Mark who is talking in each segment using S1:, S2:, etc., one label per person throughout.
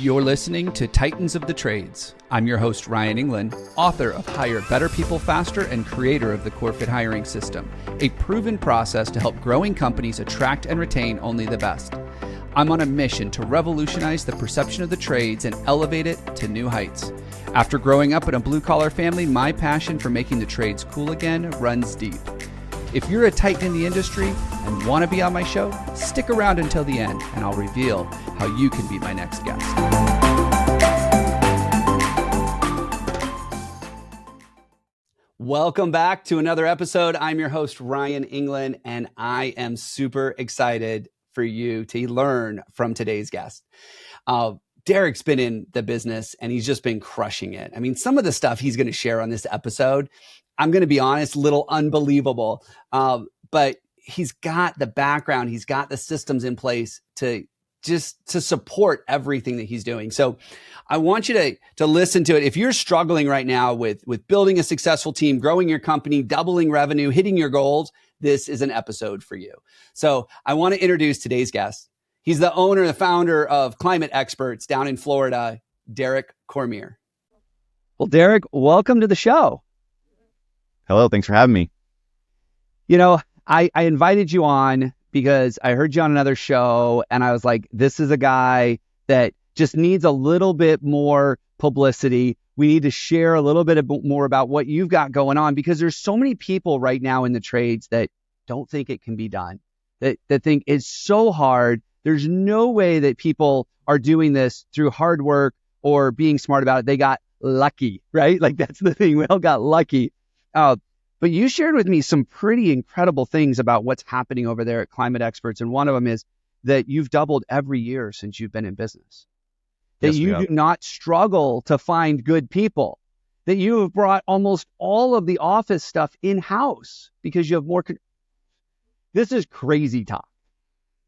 S1: You're listening to Titans of the Trades. I'm your host, Ryan England, author of Hire Better People Faster and creator of the CoreFit hiring system, a proven process to help growing companies attract and retain only the best. I'm on a mission to revolutionize the perception of the trades and elevate it to new heights. After growing up in a blue-collar family, my passion for making the trades cool again runs deep. If you're a titan in the industry and want to be on my show, stick around until the end and I'll reveal how you can be my next guest. Welcome back to another episode. I'm your host, Ryan England, and I am super excited for you to learn from today's guest. Derek's been in the business and he's just been crushing it. I mean, some of the stuff he's going to share on this episode, I'm going to be honest, a little unbelievable. But he's got the background, he's got the systems in place to support everything that he's doing. So I want you to listen to it. If you're struggling right now with building a successful team, growing your company, doubling revenue, hitting your goals, this is an episode for you. So I want to introduce today's guest. He's the owner, the founder of Climate Experts down in Florida, Derek Cormier. Well, Derek, welcome to the show.
S2: Hello, thanks for having me.
S1: You know, I invited you on because I heard you on another show and I was like, this is a guy that just needs a little bit more publicity. We need to share a little bit more about what you've got going on, because there's so many people right now in the trades that don't think it can be done, that think it's so hard. There's no way that people are doing this through hard work or being smart about it. They got lucky, right? Like that's the thing. We all got lucky. But you shared with me some pretty incredible things about what's happening over there at Climate Experts. And one of them is that you've doubled every year since you've been in business. That you do not struggle to find good people. That you have brought almost all of the office stuff in-house because you have more. This is crazy talk.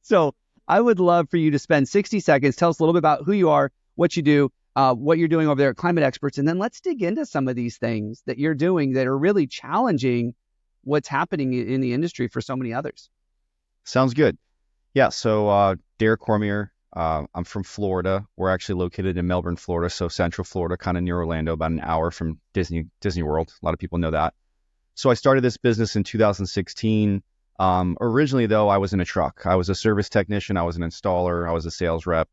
S1: So I would love for you to spend 60 seconds. Tell us a little bit about who you are, what you do, what you're doing over there at Climate Experts, and then let's dig into some of these things that you're doing that are really challenging what's happening in the industry for so many others.
S2: Sounds good. Yeah, so Derek Cormier, I'm from Florida. We're actually located in Melbourne, Florida, so Central Florida, kind of near Orlando, about an hour from Disney World. A lot of people know that. So I started this business in 2016. Originally, though, I was in a truck. I was a service technician. I was an installer. I was a sales rep.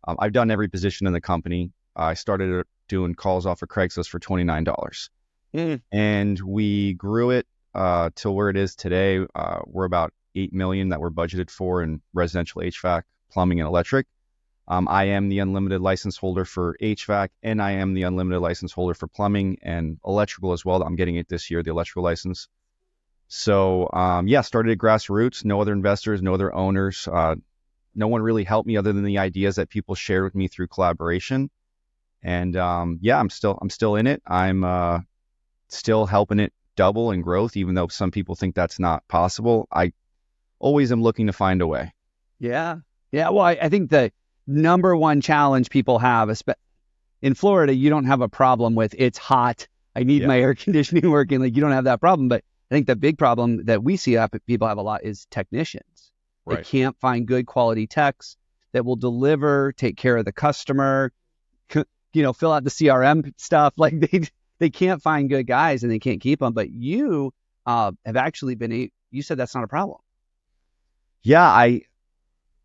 S2: I've done every position in the company. I started doing calls off of Craigslist for $29. And we grew it till where it is today. We're about $8 million that we're budgeted for in residential HVAC, plumbing, and electric. I am the unlimited license holder for HVAC, and I am the unlimited license holder for plumbing and electrical as well. I'm getting it this year, the electrical license. So, started at grassroots, no other investors, no other owners. No one really helped me other than the ideas that people shared with me through collaboration. And I'm still in it. I'm still helping it double in growth, even though some people think that's not possible. I always am looking to find a way.
S1: Yeah. Well, I think the number one challenge people have in Florida, you don't have a problem with it's hot. I need my air conditioning working. Like you don't have that problem. But I think the big problem that we see people have a lot is technicians. Right. They can't find good quality techs that will deliver, take care of the customer, fill out the CRM stuff. Like they can't find good guys and they can't keep them. But you have actually you said that's not a problem.
S2: Yeah, I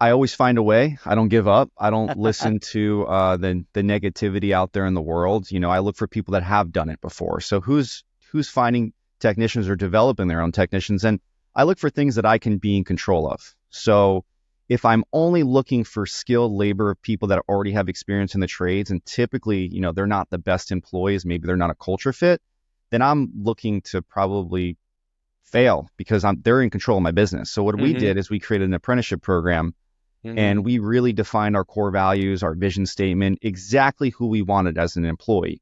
S2: always find a way. I don't give up. I don't listen to the negativity out there in the world. I look for people that have done it before. So who's finding technicians or developing their own technicians? And I look for things that I can be in control of. So if I'm only looking for skilled labor, people that already have experience in the trades, and typically, they're not the best employees, maybe they're not a culture fit, then I'm looking to probably fail because they're in control of my business. So what we did is we created an apprenticeship program, and we really defined our core values, our vision statement, exactly who we wanted as an employee.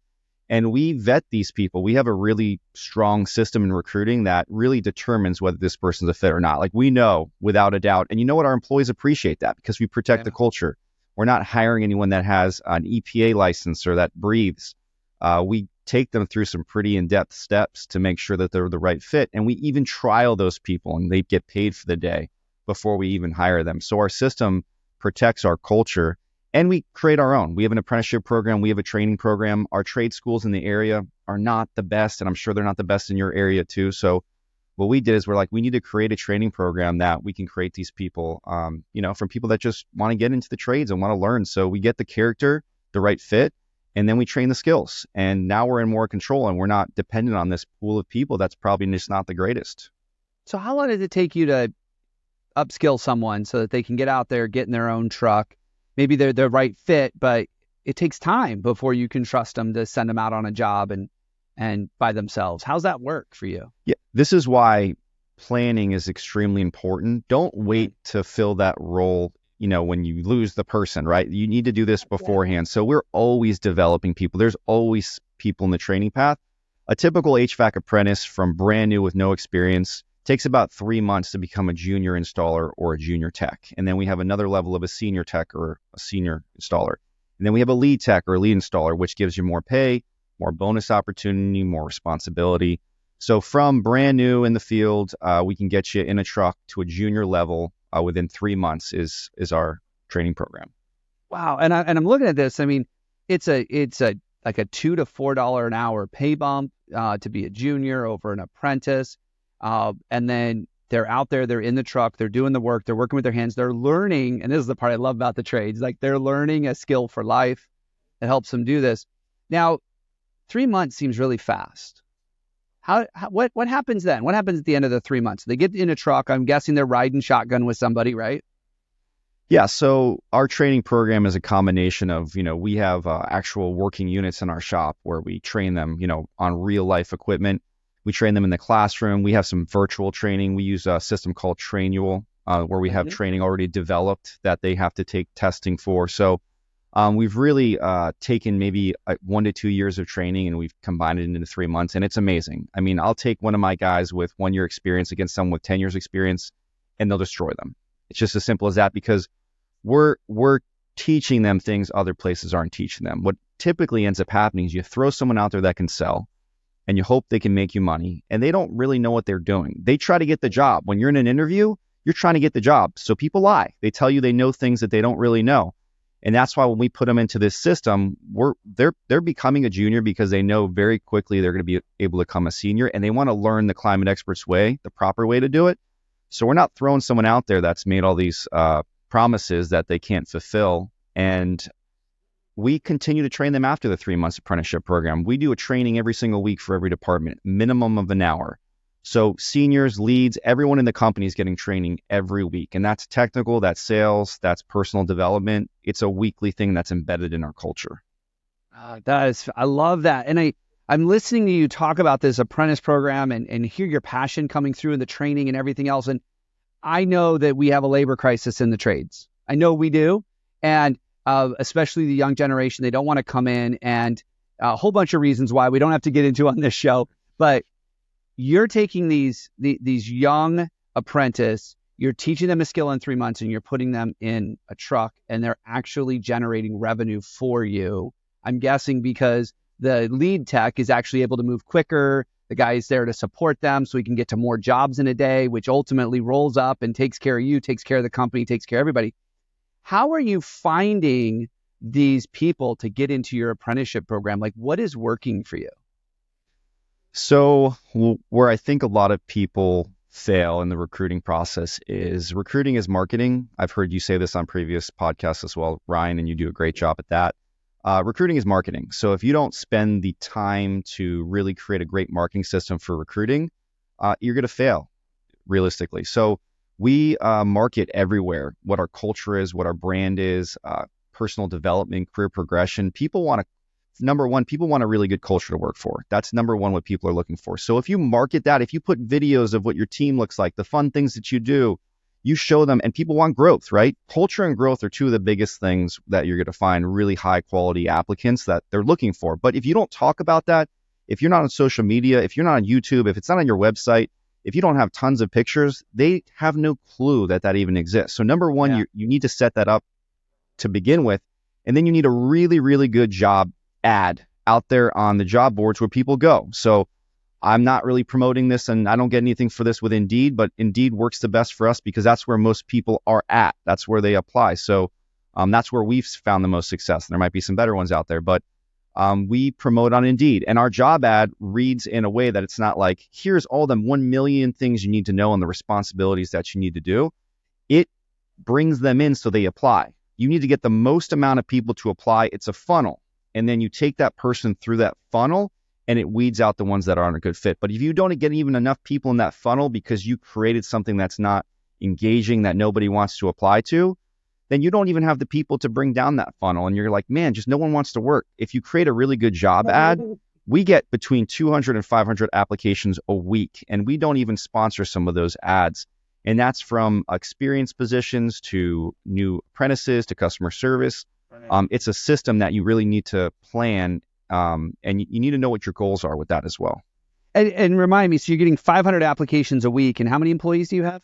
S2: And we vet these people. We have a really strong system in recruiting that really determines whether this person's a fit or not. Like we know without a doubt. And you know what? Our employees appreciate that because we protect the culture. We're not hiring anyone that has an EPA license or that breathes. We take them through some pretty in-depth steps to make sure that they're the right fit. And we even trial those people and they get paid for the day before we even hire them. So our system protects our culture. And we create our own. We have an apprenticeship program. We have a training program. Our trade schools in the area are not the best, and I'm sure they're not the best in your area too. So what we did is we're like, we need to create a training program that we can create these people, from people that just want to get into the trades and want to learn. So we get the character, the right fit, and then we train the skills. And now we're in more control, and we're not dependent on this pool of people that's probably just not the greatest.
S1: So how long does it take you to upskill someone so that they can get out there, get in their own truck? Maybe they're the right fit, but it takes time before you can trust them to send them out on a job and by themselves. How's that work for you?
S2: Yeah, this is why planning is extremely important. Don't wait to fill that role, when you lose the person, right? You need to do this beforehand. So we're always developing people. There's always people in the training path. A typical HVAC apprentice from brand new with no experience takes about 3 months to become a junior installer or a junior tech. And then we have another level of a senior tech or a senior installer. And then we have a lead tech or a lead installer, which gives you more pay, more bonus opportunity, more responsibility. So from brand new in the field, we can get you in a truck to a junior level within 3 months is our training program.
S1: Wow. And I'm looking at this. I mean, it's like a $2 to $4 an hour pay bump to be a junior over an apprentice. And then they're out there, they're in the truck, they're doing the work, they're working with their hands, they're learning. And this is the part I love about the trades. Like they're learning a skill for life that helps them do this. Now, 3 months seems really fast. What happens then? What happens at the end of the 3 months? They get in a truck. I'm guessing they're riding shotgun with somebody, right?
S2: Yeah, so our training program is a combination of, we have actual working units in our shop where we train them, on real life equipment. We train them in the classroom. We have some virtual training. We use a system called Trainual, where we have training already developed that they have to take testing for. So we've really taken maybe 1 to 2 years of training and we've combined it into 3 months, and it's amazing. I mean, I'll take one of my guys with 1 year experience against someone with 10 years experience, and they'll destroy them. It's just as simple as that, because we're teaching them things other places aren't teaching them. What typically ends up happening is you throw someone out there that can sell, and you hope they can make you money, and they don't really know what they're doing. They try to get the job. When you're in an interview, you're trying to get the job. So people lie. They tell you they know things that they don't really know. And that's why when we put them into this system, they're becoming a junior because they know very quickly they're going to be able to become a senior, and they want to learn the Climate Experts way, the proper way to do it. So we're not throwing someone out there that's made all these promises that they can't fulfill. And we continue to train them after the 3 months apprenticeship program. We do a training every single week for every department, minimum of an hour. So seniors, leads, everyone in the company is getting training every week. And that's technical, that's sales, that's personal development. It's a weekly thing that's embedded in our culture.
S1: I love that. And I'm listening to you talk about this apprentice program and hear your passion coming through in the training and everything else. And I know that we have a labor crisis in the trades. I know we do. And especially the young generation, they don't want to come in, and a whole bunch of reasons why we don't have to get into on this show. But you're taking these young apprentice, you're teaching them a skill in 3 months, and you're putting them in a truck, and they're actually generating revenue for you. I'm guessing because the lead tech is actually able to move quicker. The guy is there to support them so he can get to more jobs in a day, which ultimately rolls up and takes care of you, takes care of the company, takes care of everybody. How are you finding these people to get into your apprenticeship program? Like, what is working for you?
S2: So where I think a lot of people fail in the recruiting process is recruiting is marketing. I've heard you say this on previous podcasts as well, Ryan, and you do a great job at that. Recruiting is marketing. So if you don't spend the time to really create a great marketing system for recruiting, you're going to fail realistically. So we market everywhere, what our culture is, what our brand is, personal development, career progression. People want a really good culture to work for. That's number one, what people are looking for. So if you market that, if you put videos of what your team looks like, the fun things that you do, you show them, and people want growth, right? Culture and growth are two of the biggest things that you're going to find really high quality applicants that they're looking for. But if you don't talk about that, if you're not on social media, if you're not on YouTube, if it's not on your website, if you don't have tons of pictures, they have no clue that even exists. So number one, you need to set that up to begin with. And then you need a really, really good job ad out there on the job boards where people go. So I'm not really promoting this, and I don't get anything for this with Indeed, but Indeed works the best for us because that's where most people are at. That's where they apply. So That's where we've found the most success. There might be some better ones out there, but we promote on Indeed. And our job ad reads in a way that it's not like, here's all the 1 million things you need to know and the responsibilities that you need to do. It brings them in so they apply. You need to get the most amount of people to apply. It's a funnel. And then you take that person through that funnel and it weeds out the ones that aren't a good fit. But if you don't get even enough people in that funnel because you created something that's not engaging, that nobody wants to apply to, then you don't even have the people to bring down that funnel. And you're like, man, just no one wants to work. If you create a really good job ad, we get between 200 and 500 applications a week. And we don't even sponsor some of those ads. And that's from experienced positions to new apprentices to customer service. It's a system that you really need to plan, and you need to know what your goals are with that as well.
S1: And remind me, so you're getting 500 applications a week, and how many employees do you have?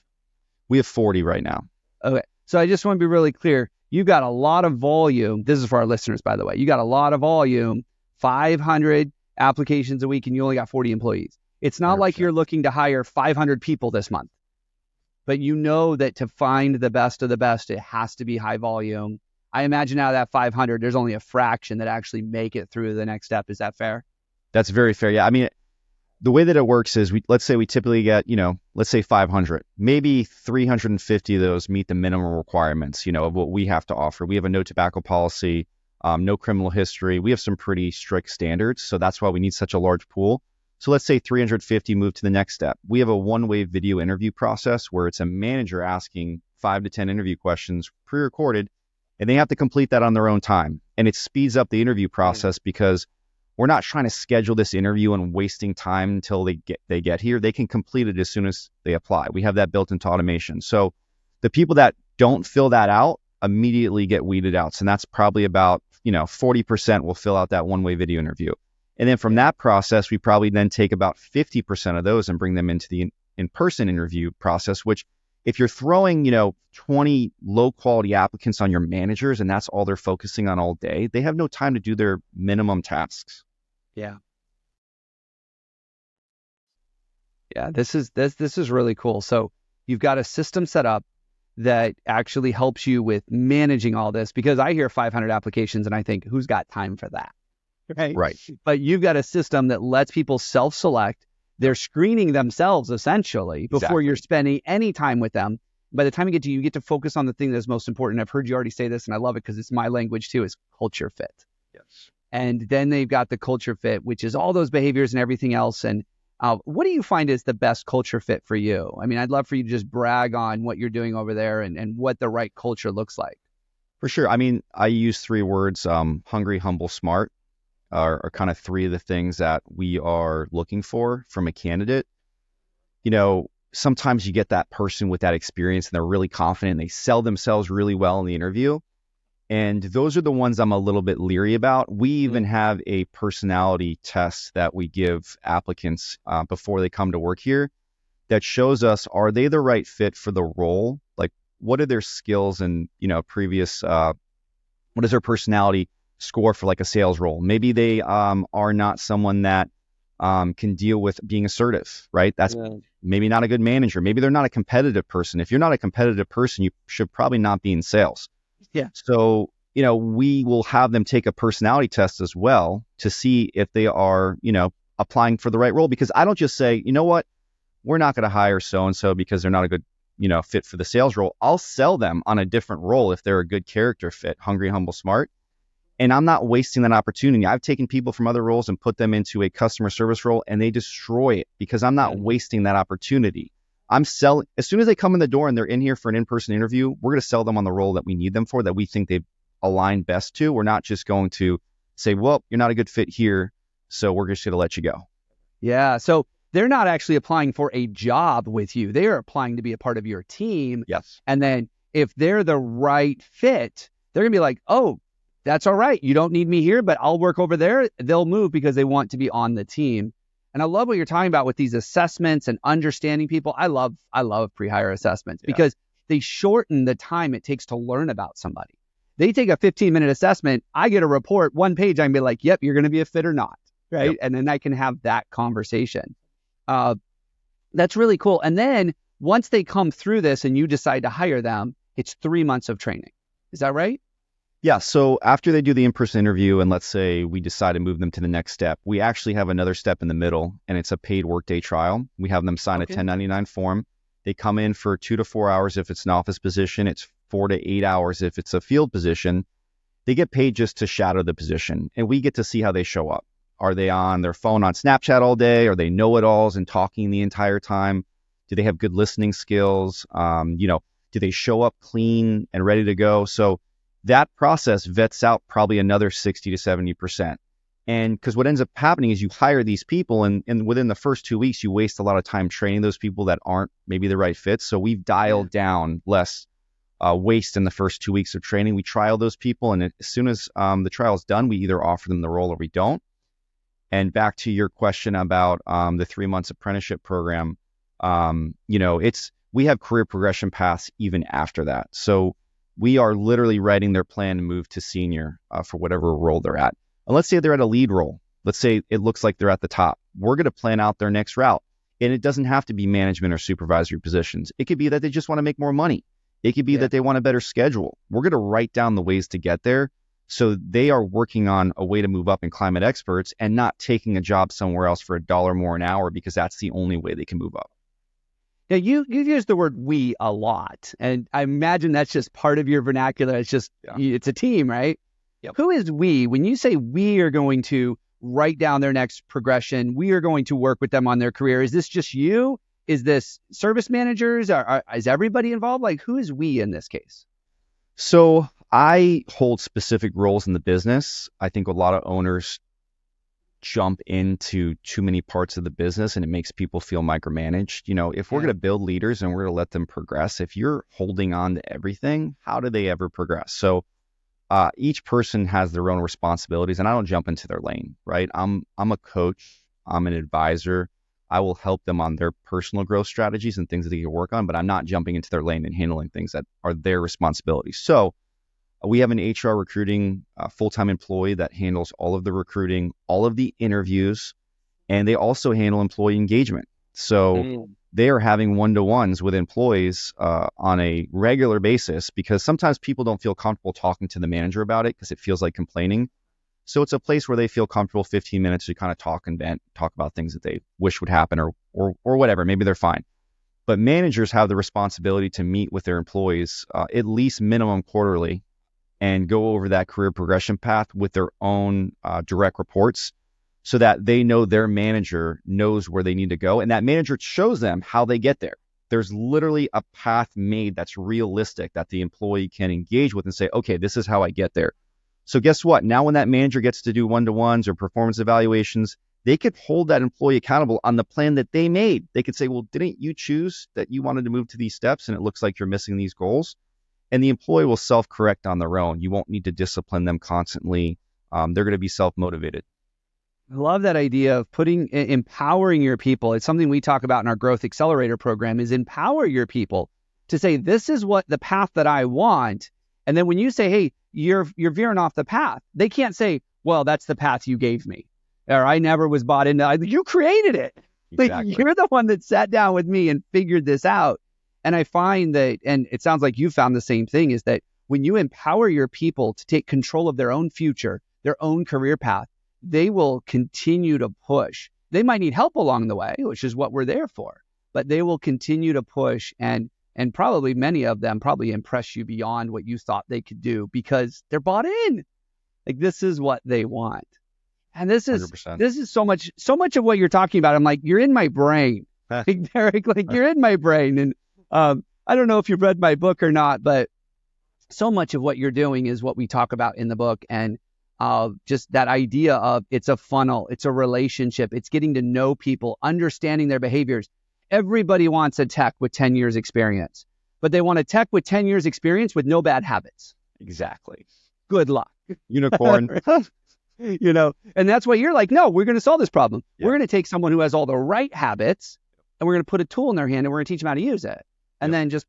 S2: We have 40 right now.
S1: Okay, so I just want to be really clear. You've got a lot of volume. This is for our listeners, by the way. You got a lot of volume, 500 applications a week, and you only got 40 employees. It's not 100%. Like you're looking to hire 500 people this month, but you know that to find the best of the best, it has to be high volume. I imagine out of that 500, there's only a fraction that actually make it through the next step. Is that fair?
S2: That's very fair. Yeah. I mean, the way that it works is let's say we typically get, let's say 500, maybe 350 of those meet the minimum requirements, of what we have to offer. We have a no tobacco policy, no criminal history. We have some pretty strict standards. So that's why we need such a large pool. So let's say 350 move to the next step. We have a one-way video interview process where it's a manager asking 5 to 10 interview questions pre-recorded, and they have to complete that on their own time. And it speeds up the interview process because we're not trying to schedule this interview and wasting time until they get here. They can complete it as soon as they apply. We have that built into automation. So the people that don't fill that out immediately get weeded out. So that's probably about 40% will fill out that one-way video interview. And then from that process, we probably then take about 50% of those and bring them into the in-person interview process, which if you're throwing, 20 low quality applicants on your managers and that's all they're focusing on all day, they have no time to do their minimum tasks.
S1: Yeah. Yeah, this is really cool. So you've got a system set up that actually helps you with managing all this, because I hear 500 applications and I think, who's got time for that? Right. But you've got a system that lets people self-select. They're screening themselves essentially before you're spending any time with them. By the time you get to focus on the thing that's most important. I've heard you already say this, and I love it because it's my language too, is culture fit.
S2: Yes.
S1: And then they've got the culture fit, which is all those behaviors and everything else. And what do you find is the best culture fit for you? I mean, I'd love for you to just brag on what you're doing over there and what the right culture looks like.
S2: For sure. I mean, I use 3 words, hungry, humble, smart. Are kind of 3 of the things that we are looking for from a candidate. Sometimes you get that person with that experience and they're really confident and they sell themselves really well in the interview. And those are the ones I'm a little bit leery about. We even have a personality test that we give applicants before they come to work here that shows us, are they the right fit for the role? Like, what are their skills and, previous, what is their personality score for like a sales role? Maybe they are not someone that can deal with being assertive, right? That's maybe not a good manager. Maybe they're not a competitive person. If you're not a competitive person, you should probably not be in sales.
S1: Yeah.
S2: So, we will have them take a personality test as well to see if they are, applying for the right role. Because I don't just say, you know what, we're not going to hire so-and-so because they're not a good, fit for the sales role. I'll sell them on a different role if they're a good character fit, hungry, humble, smart. And I'm not wasting that opportunity. I've taken people from other roles and put them into a customer service role and they destroy it because I'm not wasting that opportunity. I'm selling, as soon as they come in the door and they're in here for an in-person interview, we're going to sell them on the role that we need them for, that we think they align best to. We're not just going to say, well, you're not a good fit here, so we're just going to let you go.
S1: Yeah. So they're not actually applying for a job with you. They are applying to be a part of your team.
S2: Yes.
S1: And then if they're the right fit, they're going to be like, oh, that's all right. You don't need me here, but I'll work over there. They'll move because they want to be on the team. And I love what you're talking about with these assessments and understanding people. I love pre-hire assessments because they shorten the time it takes to learn about somebody. They take a 15-minute assessment. I get a report, 1 page. I can be like, yep, you're going to be a fit or not. Right. Yep. And then I can have that conversation. That's really cool. And then once they come through this and you decide to hire them, it's 3 months of training. Is that right?
S2: Yeah, so after they do the in-person interview and let's say we decide to move them to the next step, we actually have another step in the middle and it's a paid workday trial. We have them sign a
S1: Okay.
S2: 1099 form. They come in for 2 to 4 hours if it's an office position. It's 4 to 8 hours if it's a field position. They get paid just to shadow the position and we get to see how they show up. Are they on their phone on Snapchat all day? Are they know-it-alls and talking the entire time? Do they have good listening skills? Do they show up clean and ready to go? So that process vets out probably another 60 to 70%. And because what ends up happening is you hire these people and within the first 2 weeks, you waste a lot of time training those people that aren't maybe the right fit. So we've dialed down less waste in the first 2 weeks of training. We trial those people. And as soon as the trial is done, we either offer them the role or we don't. And back to your question about the 3 months apprenticeship program, we have career progression paths even after that. So we are literally writing their plan to move to senior for whatever role they're at. And let's say they're at a lead role. Let's say it looks like they're at the top. We're going to plan out their next route. And it doesn't have to be management or supervisory positions. It could be that they just want to make more money. It could be that they want a better schedule. We're going to write down the ways to get there. So they are working on a way to move up in climate experts and not taking a job somewhere else for $1 more an hour because that's the only way they can move up.
S1: Now, you use the word we a lot, and I imagine that's just part of your vernacular. It's just, it's a team, right?
S2: Yep.
S1: Who is we? When you say we are going to write down their next progression, we are going to work with them on their career, is this just you? Is this service managers? Is everybody involved? Like, who is we in this case?
S2: So I hold specific roles in the business. I think a lot of owners jump into too many parts of the business and it makes people feel micromanaged. If we're going to build leaders and we're going to let them progress, if you're holding on to everything, how do they ever progress? So each person has their own responsibilities and I don't jump into their lane, right? I'm a coach. I'm an advisor. I will help them on their personal growth strategies and things that they can work on, but I'm not jumping into their lane and handling things that are their responsibilities. So we have an HR recruiting full-time employee that handles all of the recruiting, all of the interviews, and they also handle employee engagement. So they are having one-to-ones with employees on a regular basis because sometimes people don't feel comfortable talking to the manager about it because it feels like complaining. So it's a place where they feel comfortable 15 minutes to kind of talk and vent, talk about things that they wish would happen or whatever. Maybe they're fine. But managers have the responsibility to meet with their employees at least minimum quarterly and go over that career progression path with their own direct reports so that they know their manager knows where they need to go. And that manager shows them how they get there. There's literally a path made that's realistic that the employee can engage with and say, okay, this is how I get there. So guess what? Now when that manager gets to do one-to-ones or performance evaluations, they could hold that employee accountable on the plan that they made. They could say, well, didn't you choose that you wanted to move to these steps and it looks like you're missing these goals? And the employee will self-correct on their own. You won't need to discipline them constantly. They're going to be self-motivated.
S1: I love that idea of empowering your people. It's something we talk about in our Growth Accelerator program is empower your people to say, this is what the path that I want. And then when you say, hey, you're veering off the path, they can't say, well, that's the path you gave me. Or I never was bought into. You created it.
S2: Exactly.
S1: Like, you're the one that sat down with me and figured this out. And I find that, and it sounds like you found the same thing, is that when you empower your people to take control of their own future, their own career path, they will continue to push. They might need help along the way, which is what we're there for, but they will continue to push and probably many of them probably impress you beyond what you thought they could do because they're bought in. Like, this is what they want. And this is
S2: 100%.
S1: This is so much of what you're talking about. I'm like, you're in my brain. Like, Derek, like, you're in my brain. And I don't know if you've read my book or not, but so much of what you're doing is what we talk about in the book. And just that idea of it's a funnel, it's a relationship, it's getting to know people, understanding their behaviors. Everybody wants a tech with 10 years experience, but they want a tech with 10 years experience with no bad habits.
S2: Exactly.
S1: Good luck.
S2: Unicorn.
S1: And that's why you're like, no, we're going to solve this problem.
S2: Yeah.
S1: We're going to take someone who has all the right habits and we're going to put a tool in their hand and we're going to teach them how to use it. And then just,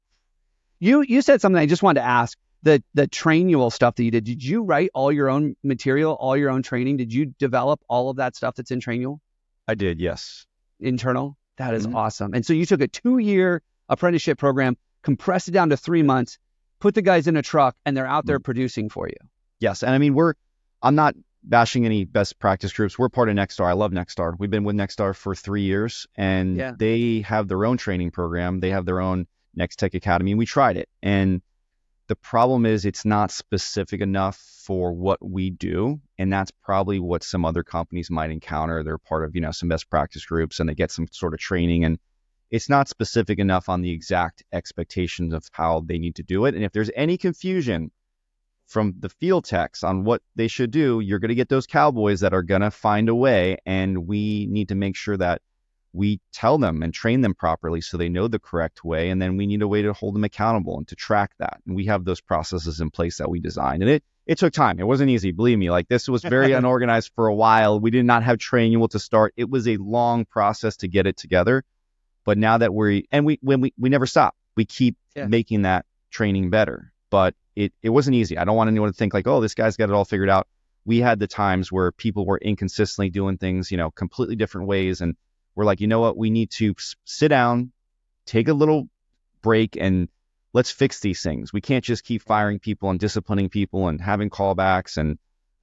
S1: you said something I just wanted to ask, the Trainual stuff that you did. Did you write all your own material, all your own training? Did you develop all of that stuff that's in Trainual?
S2: I did, yes.
S1: Internal? That is awesome. And so you took a 2-year apprenticeship program, compressed it down to 3 months, put the guys in a truck, and they're out there producing for you.
S2: Yes. And I mean, I'm not bashing any best practice groups. We're part of Nexstar. I love Nexstar. We've been with Nexstar for 3 years, and they have their own training program. They have their own Next Tech Academy, and we tried it. And the problem is it's not specific enough for what we do. And that's probably what some other companies might encounter. They're part of, some best practice groups and they get some sort of training, and it's not specific enough on the exact expectations of how they need to do it. And if there's any confusion from the field techs on what they should do, you're going to get those cowboys that are going to find a way. And we need to make sure that we tell them and train them properly so they know the correct way. And then we need a way to hold them accountable and to track that. And we have those processes in place that we designed. And it took time. It wasn't easy. Believe me, like this was very unorganized for a while. We did not have training to start. It was a long process to get it together. But now that we never stop, we keep making that training better. But it wasn't easy. I don't want anyone to think like, oh, this guy's got it all figured out. We had the times where people were inconsistently doing things, completely different ways. And we're like, you know what? We need to sit down, take a little break, and let's fix these things. We can't just keep firing people and disciplining people and having callbacks. And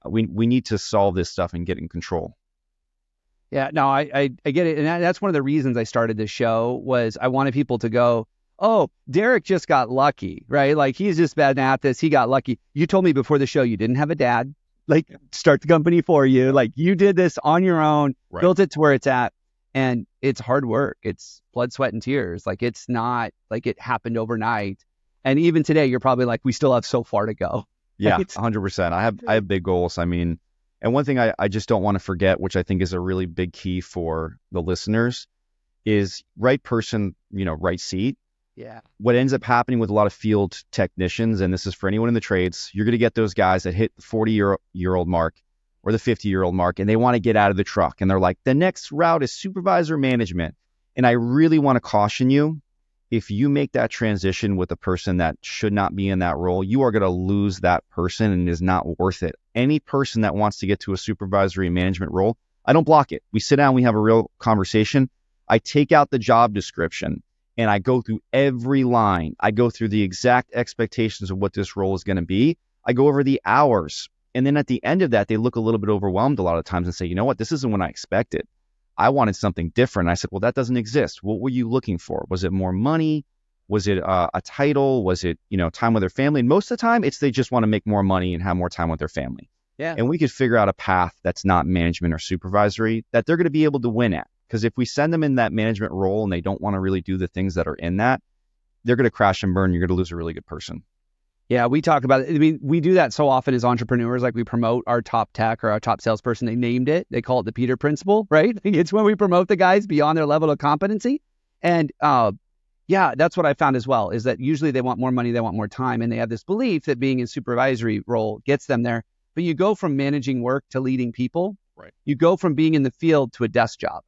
S2: we need to solve this stuff and get in control.
S1: Yeah, no, I get it. And that's one of the reasons I started this show was I wanted people to go, oh, Derek just got lucky, right? Like he's just bad at this. He got lucky. You told me before the show you didn't have a dad, like start the company for you. Like you did this on your own, built it to where it's at. And it's hard work. It's blood, sweat, and tears. Like it's not like it happened overnight. And even today, you're probably like, we still have so far to go.
S2: Yeah, 100%. I have big goals. I mean, and one thing I just don't want to forget, which I think is a really big key for the listeners, is right person, right seat.
S1: Yeah.
S2: What ends up happening with a lot of field technicians, and this is for anyone in the trades, you're going to get those guys that hit the 40-year-old mark or the 50-year-old mark, and they want to get out of the truck. And they're like, the next route is supervisor management. And I really want to caution you, if you make that transition with a person that should not be in that role, you are going to lose that person, and it is not worth it. Any person that wants to get to a supervisory management role, I don't block it. We sit down, we have a real conversation. I take out the job description and I go through every line. I go through the exact expectations of what this role is going to be. I go over the hours. And then at the end of that, they look a little bit overwhelmed a lot of times and say, you know what, this isn't what I expected. I wanted something different. I said, well, that doesn't exist. What were you looking for? Was it more money? Was it a title? Was it, time with their family? And most of the time, it's they just want to make more money and have more time with their family.
S1: Yeah.
S2: And we could figure out a path that's not management or supervisory that they're going to be able to win at. Because if we send them in that management role and they don't want to really do the things that are in that, they're going to crash and burn. You're going to lose a really good person.
S1: Yeah, we talk about it. I mean, we do that so often as entrepreneurs. Like we promote our top tech or our top salesperson. They named it. They call it the Peter Principle, right? It's when we promote the guys beyond their level of competency. And that's what I found as well, is that usually they want more money, they want more time. And they have this belief that being in supervisory role gets them there. But you go from managing work to leading people.
S2: Right.
S1: You go from being in the field to a desk job.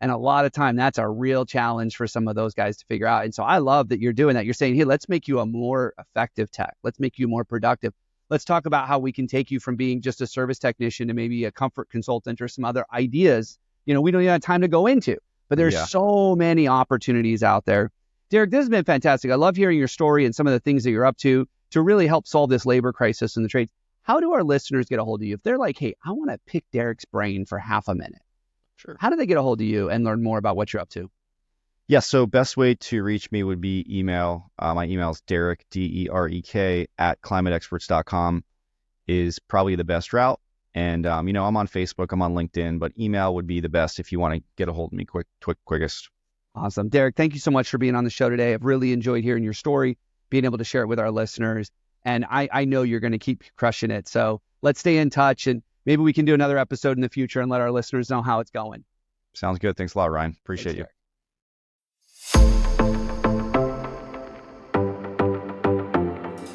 S1: And a lot of time, that's a real challenge for some of those guys to figure out. And so I love that you're doing that. You're saying, hey, let's make you a more effective tech. Let's make you more productive. Let's talk about how we can take you from being just a service technician to maybe a comfort consultant or some other ideas, we don't even have time to go into. But there's so many opportunities out there. Derek, this has been fantastic. I love hearing your story and some of the things that you're up to really help solve this labor crisis in the trades. How do our listeners get a hold of you? If they're like, hey, I want to pick Derek's brain for half a minute.
S2: Sure.
S1: How do they get a hold of you and learn more about what you're up to?
S2: Yeah, so best way to reach me would be email. My email is Derek, DEREK, @climateexperts.com is probably the best route. And, I'm on Facebook, I'm on LinkedIn, but email would be the best if you want to get a hold of me quickest.
S1: Awesome. Derek, thank you so much for being on the show today. I've really enjoyed hearing your story, being able to share it with our listeners. And I know you're going to keep crushing it. So let's stay in touch, and maybe we can do another episode in the future and let our listeners know how it's going.
S2: Sounds good. Thanks a lot, Ryan. Appreciate you.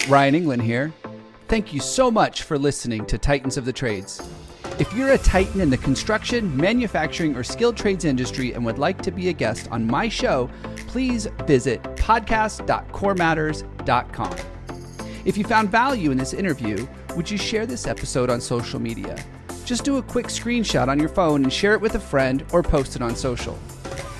S1: Ryan England here. Thank you so much for listening to Titans of the Trades. If you're a titan in the construction, manufacturing, or skilled trades industry and would like to be a guest on my show, please visit podcast.corematters.com. If you found value in this interview, would you share this episode on social media? Just do a quick screenshot on your phone and share it with a friend or post it on social.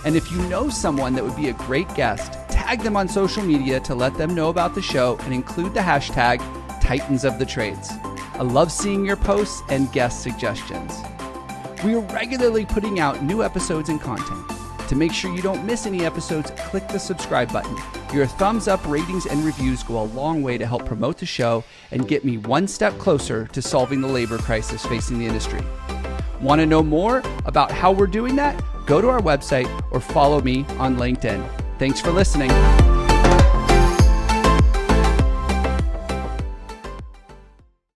S1: And if you know someone that would be a great guest, tag them on social media to let them know about the show and include the hashtag Titans of the Trades. I love seeing your posts and guest suggestions. We are regularly putting out new episodes and content. To make sure you don't miss any episodes, click the subscribe button. Your thumbs up, ratings, and reviews go a long way to help promote the show and get me one step closer to solving the labor crisis facing the industry. Want to know more about how we're doing that? Go to our website or follow me on LinkedIn. Thanks for listening.